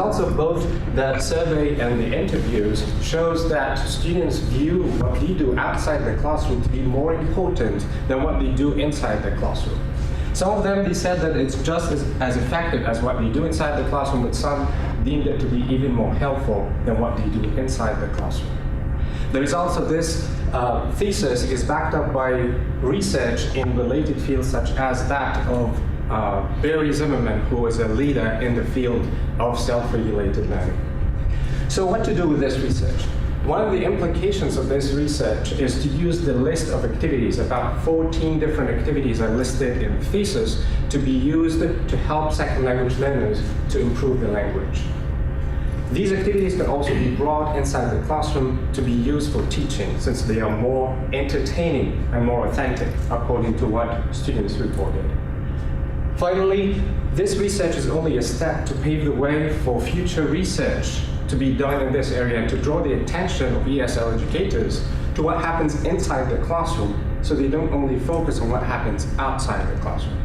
results of both the survey and the interviews shows that students view what they do outside the classroom to be more important than what they do inside the classroom. Some of them, they said that it's just as effective as what they do inside the classroom, but some deemed it to be even more helpful than what they do inside the classroom. The results of this thesis is backed up by research in related fields such as that of Barry Zimmerman, who is a leader in the field of self-regulated learning. So what to do with this research? One of the implications of this research is to use the list of activities, about 14 different activities are listed in the thesis, to be used to help second language learners to improve their language. These activities can also be brought inside the classroom to be used for teaching, since they are more entertaining and more authentic, according to what students reported. Finally, this research is only a step to pave the way for future research to be done in this area and to draw the attention of ESL educators to what happens inside the classroom, so they don't only focus on what happens outside the classroom.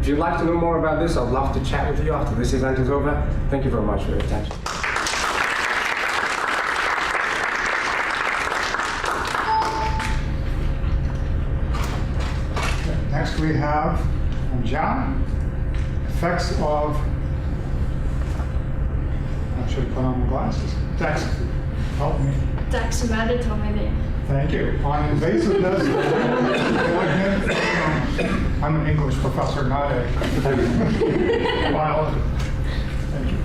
If you'd like to know more about this, I'd love to chat with you after this event is over. Thank you very much for your attention. Next we have John. Effects of, I should put on my glasses. Dex, help me. Dexmedetomidine. Thank you. On invasiveness, I'm an English professor, not a biologist. Thank you.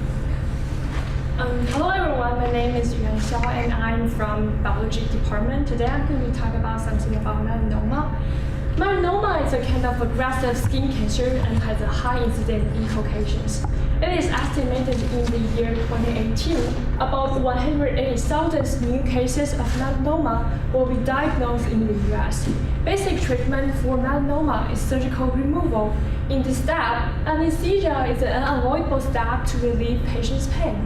Hello everyone, my name is Yuan Xiao and I'm from biology department. Today I'm going to talk about something about melanoma. Melanoma is a kind of aggressive skin cancer and has a high incidence in Caucasians. It is estimated in the year 2018, about 180,000 new cases of melanoma will be diagnosed in the US. Basic treatment for melanoma is surgical removal. In this step, anesthesia is an unavoidable step to relieve patients' pain.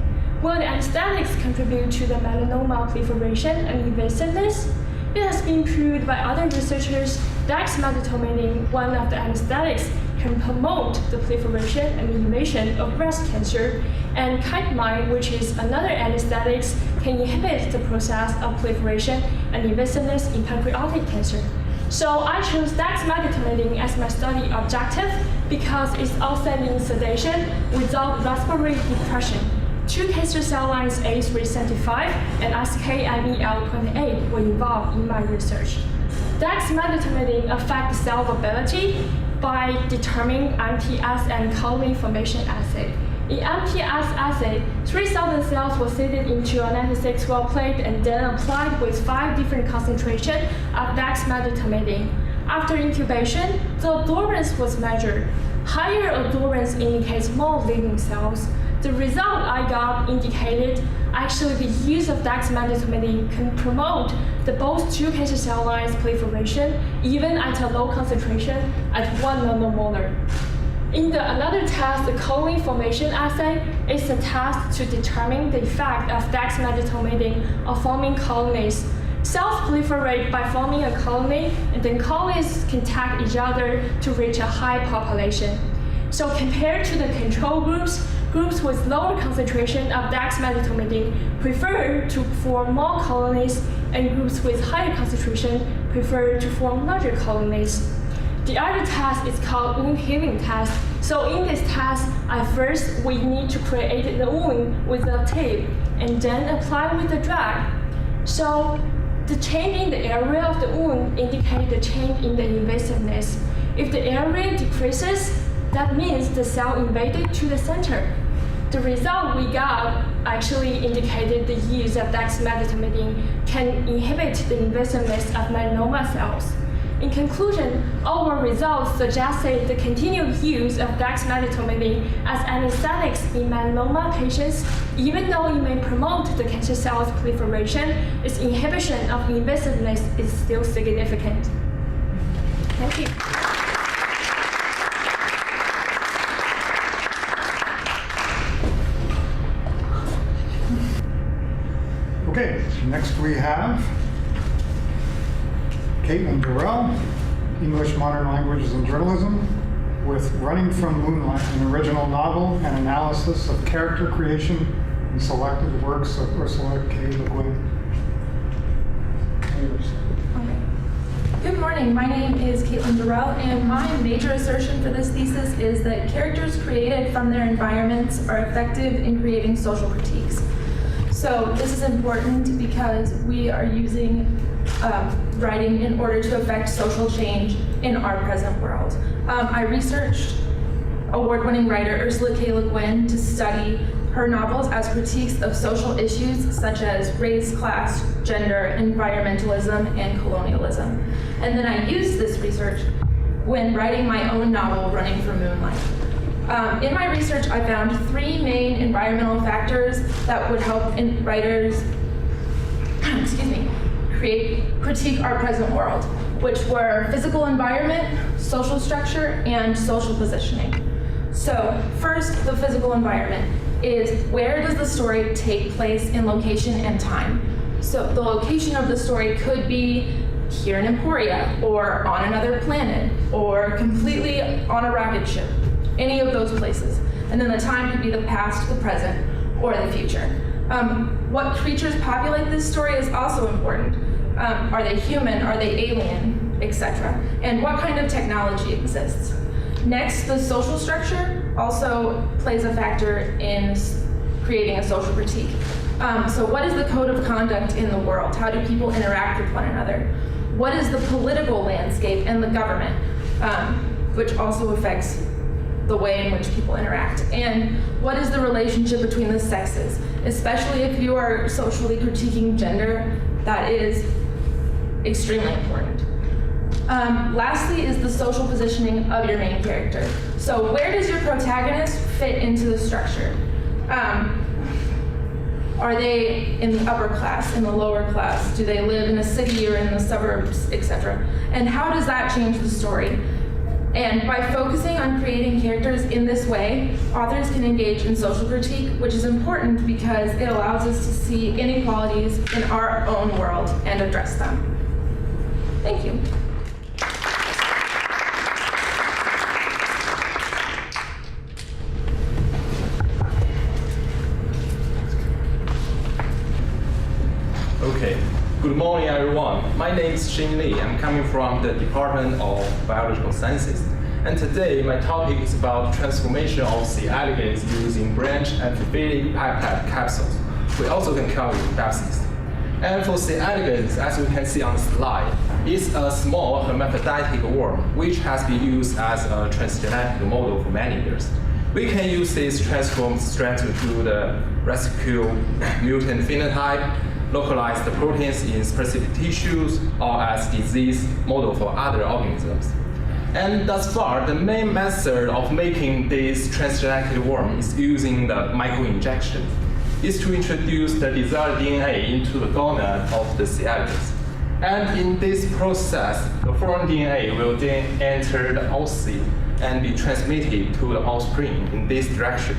While the anesthetics contribute to the melanoma proliferation and invasiveness, it has been proved by other researchers that dexmedetomidine, one of the anesthetics, can promote the proliferation and invasion of breast cancer, and chitinamide, which is another anesthetic, can inhibit the process of proliferation and invasiveness in pancreatic cancer. So I chose dexmedetomidine as my study objective because it's outstanding sedation without respiratory depression. Two cancer cell lines A375 and SKMEL28 were involved in my research. Dexmedetomidine affects cell viability by determining MTS and colony formation assay. In MTS assay, 3,000 cells were seeded into a 96-well plate and then applied with 5 different concentrations of dexmedetomidine. After incubation, the adorance was measured. Higher adorance indicates more living cells. The result I got indicated actually the use of dexmedetomidine can promote the both two cancer cell lines proliferation even at a low concentration at 1 nanomolar. In another test, the colony formation assay is a test to determine the effect of dexmedetomidine on forming colonies. Cells proliferate by forming a colony, and then colonies can tag each other to reach a high population. So compared to the control groups, groups with lower concentration of dexmedetomidine prefer to form more colonies, and groups with higher concentration prefer to form larger colonies. The other test is called wound healing test. So in this test, at first we need to create the wound with a tape and then apply with the drug. So the change in the area of the wound indicates the change in the invasiveness. If the area decreases, that means the cell invaded to the center. The result we got actually indicated the use of dexmedetomidine can inhibit the invasiveness of melanoma cells. In conclusion, our results suggested the continued use of dexmedetomidine as anesthetics in melanoma patients, even though it may promote the cancer cells proliferation, its inhibition of invasiveness is still significant. Thank you. Okay, next we have Caitlin Durrell, English Modern Languages and Journalism. with Running from Moonlight, an original novel and analysis of character creation in selected works of Ursula K. Le Guin. Good morning, my name is Caitlin Durrell, and my major assertion for this thesis is that characters created from their environments are effective in creating social critiques. So this is important because we are using writing in order to affect social change in our present world. I researched award-winning writer Ursula K. Le Guin to study her novels as critiques of social issues such as race, class, gender, environmentalism, and colonialism. And then I used this research when writing my own novel, Running from Moonlight. In my research, I found 3 main environmental factors that would help writers critique our present world, which were physical environment, social structure, and social positioning. So first, the physical environment is where does the story take place in location and time? So the location of the story could be here in Emporia, or on another planet, or completely on a rocket ship, any of those places. And then the time could be the past, the present, or the future. What creatures populate this story is also important. Are they human, are they alien, etc. And what kind of technology exists? Next, the social structure also plays a factor in creating a social critique. So what is the code of conduct in the world? How do people interact with one another? What is the political landscape and the government, which also affects the way in which people interact? And what is the relationship between the sexes? Especially if you are socially critiquing gender, that is extremely important. Lastly is the social positioning of your main character. So where does your protagonist fit into the structure? Are they in the upper class, in the lower class? Do they live in a city or in the suburbs, etc.? And how does that change the story? And by focusing on creating characters in this way, authors can engage in social critique, which is important because it allows us to see inequalities in our own world and address them. Thank you. Okay, good morning everyone. My name is Xin Li. I'm coming from the Department of Biological Sciences. And today my topic is about transformation of C. elegans using branch amphiphilic peptide capsules. We also can call it Thesis. And for C. elegans, as we can see on the slide, it's a small hermaphroditic worm which has been used as a transgenetic model for many years. We can use this transformed strand to do the rescue mutant phenotype, localize the proteins in specific tissues, or as disease model for other organisms. And thus far, the main method of making this transgenic worm is using the microinjection. Is to introduce the desired DNA into the gonad of the C. elegans. And in this process, the foreign DNA will then enter the oocyte and be transmitted to the offspring in this direction.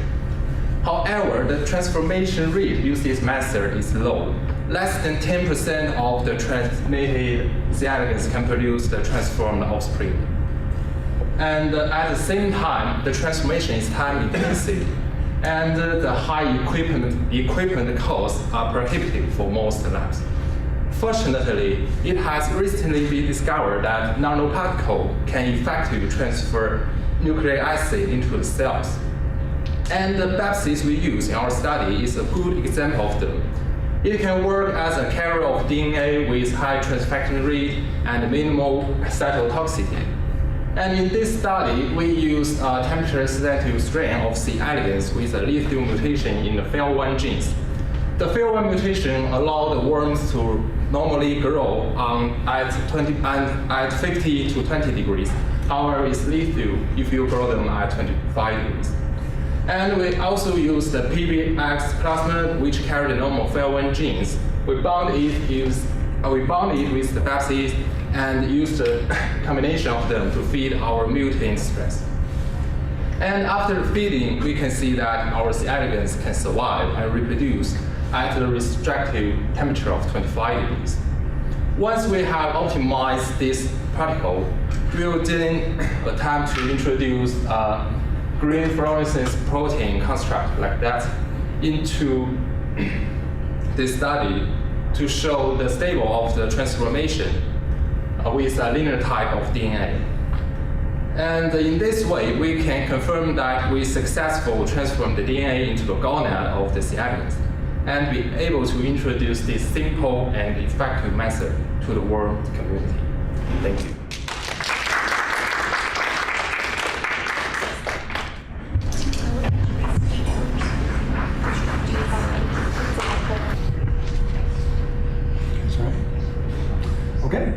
However, the transformation rate using this method is low. Less than 10% of the transmitted C. elegans can produce the transformed offspring. And at the same time, the transformation is time intensive, and the high equipment costs are prohibitive for most labs. Fortunately, it has recently been discovered that nanoparticle can effectively transfer nucleic acid into the cells. And the Thesis we use in our study is a good example of them. It can work as a carrier of DNA with high transfection rate and minimal cytotoxicity. And in this study, we use a temperature-sensitive strain of C. elegans with a lethal mutation in the FEL1 genes. The FEL1 mutation allows the worms to normally grow at 50 to 20 degrees. However, it's lethal if you grow them at 25 degrees. And we also use the PBX plasmid, which carry the normal FEL1 genes. We bound it with the Thesis and use the combination of them to feed our mutant stress. And after feeding, we can see that our C. elegans can survive and reproduce at the restrictive temperature of 25 degrees. Once we have optimized this practical, we will then attempt to introduce green fluorescence protein construct like that into this study to show the stable of the transformation with a linear type of DNA. And in this way, we can confirm that we successfully transform the DNA into the gonad of the C. elegans and be able to introduce this simple and effective method to the world community. Thank you. Okay.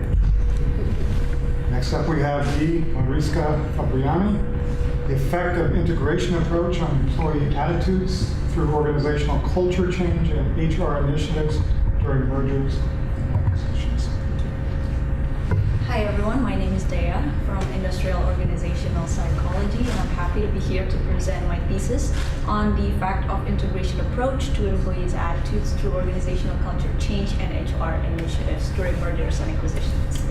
Next up, we have D. Mariska Fabriani, the effect of integration approach on employee attitudes through organizational culture change and HR initiatives during mergers and acquisitions. Hi everyone, my name is Dea from Industrial Organizational Psychology, and I'm happy to be here to present my thesis on the effect of integration approach to employees' attitudes through organizational culture change and HR initiatives during mergers and acquisitions.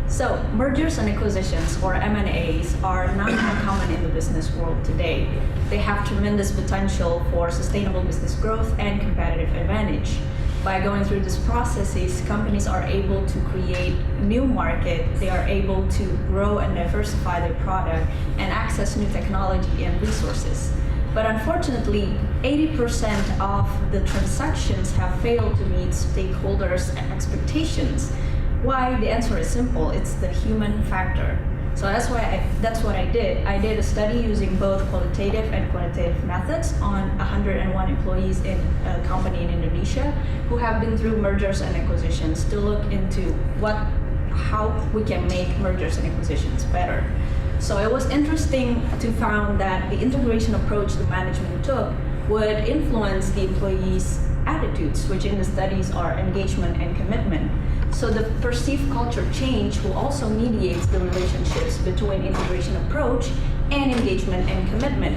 So, mergers and acquisitions, or M&As, are not uncommon in the business world today. They have tremendous potential for sustainable business growth and competitive advantage. By going through these processes, companies are able to create new market, they are able to grow and diversify their product, and access new technology and resources. But unfortunately, 80% of the transactions have failed to meet stakeholders' expectations. Why? The answer is simple. It's the human factor. So that's what I did. I did a study using both qualitative and quantitative methods on 101 employees in a company in Indonesia who have been through mergers and acquisitions to look into how we can make mergers and acquisitions better. So it was interesting to find that the integration approach the management took would influence the employees' attitudes, which in the studies are engagement and commitment. So the perceived culture change will also mediate the relationships between integration approach and engagement and commitment,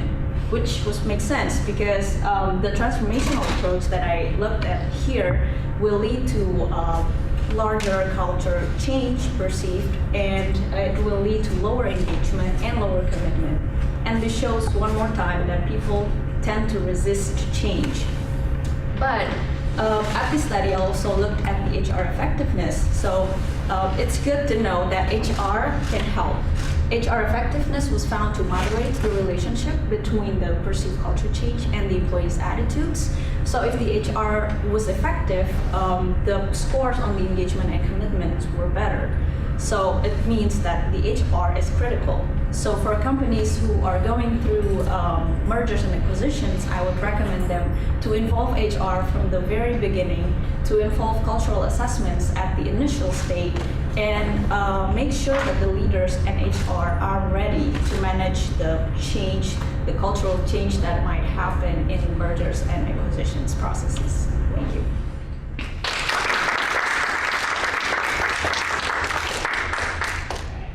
which makes sense because the transformational approach that I looked at here will lead to larger culture change perceived, and it will lead to lower engagement and lower commitment. And this shows one more time that people tend to resist change. But at this study, I also looked at the HR effectiveness. So it's good to know that HR can help. HR effectiveness was found to moderate the relationship between the perceived culture change and the employees' attitudes. So if the HR was effective, the scores on the engagement and commitment were better. So it means that the HR is critical. So for companies who are going through mergers and acquisitions, I would recommend them to involve HR from the very beginning, to involve cultural assessments at the initial stage, and make sure that the leaders and HR are ready to manage the change, the cultural change that might happen in mergers and acquisitions processes. Thank you.